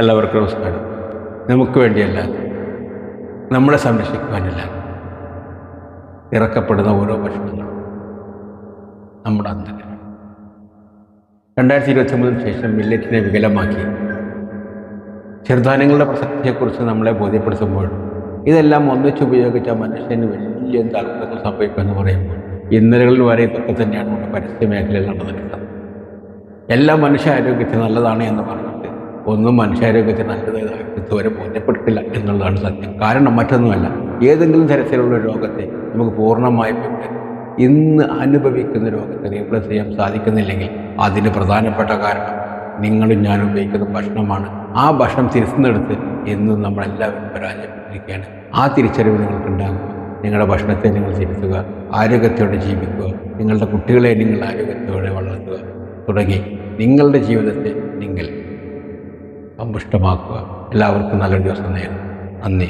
എല്ലാവർക്കും നമസ്കാരം. നമുക്ക് വേണ്ടിയല്ല, നമ്മളെ സംരക്ഷിക്കുവാനല്ല ഇറക്കപ്പെടുന്ന ഓരോ ഭക്ഷണങ്ങളും നമ്മുടെ അന്തരം 2029 ശേഷം മില്ലറ്റിനെ വികലമാക്കി ചെറുധാന്യങ്ങളുടെ പ്രസക്തിയെക്കുറിച്ച് നമ്മളെ ബോധ്യപ്പെടുത്തുമ്പോൾ ഇതെല്ലാം ഒന്നിച്ച് ഉപയോഗിച്ച മനുഷ്യന് വലിയ അത്ഭുതങ്ങൾ സംഭവിക്കുമെന്ന് പറയുമ്പോൾ ഇന്നലകളിൽ വരെ ഇതൊക്കെ തന്നെയാണ് നമ്മുടെ പരസ്യ മേഖലയിൽ നടന്നിട്ടുള്ളത്. എല്ലാം മനുഷ്യാരോഗ്യത്തിന് നല്ലതാണ് എന്ന് പറഞ്ഞിട്ട് ഒന്നും മനുഷ്യാരോഗ്യത്തിന് നല്ലതായി ഇതുവരെ ബോധ്യപ്പെട്ടിട്ടില്ല എന്നുള്ളതാണ് സത്യം. കാരണം മറ്റൊന്നുമല്ല, ഏതെങ്കിലും തരത്തിലുള്ള രോഗത്തെ നമുക്ക് പൂർണ്ണമായും ഇന്ന് അനുഭവിക്കുന്ന രോഗത്തെ റീപ്ലേസ് ചെയ്യാൻ സാധിക്കുന്നില്ലെങ്കിൽ അതിന് പ്രധാനപ്പെട്ട കാരണം നിങ്ങളും ഞാനും ഉപയോഗിക്കുന്ന ഭക്ഷണമാണ്. ആ ഭക്ഷണം തിരിച്ചെടുത്ത് എന്നും നമ്മളെല്ലാവരും പരാജയപ്പെട്ടിരിക്കുകയാണ്. ആ തിരിച്ചറിവ് നിങ്ങൾക്കുണ്ടാകുക, നിങ്ങളുടെ ഭക്ഷണത്തെ നിങ്ങൾ തിരുത്തുക, ആരോഗ്യത്തോടെ ജീവിക്കുക, നിങ്ങളുടെ കുട്ടികളെ നിങ്ങൾ ആരോഗ്യത്തോടെ വളർത്തുക തുടങ്ങി നിങ്ങളുടെ ജീവിതത്തെ നിങ്ങൾ സമ്പുഷ്ടമാക്കുക. എല്ലാവർക്കും നല്ലൊരു ദിവസം നേരുന്നു. നന്ദി.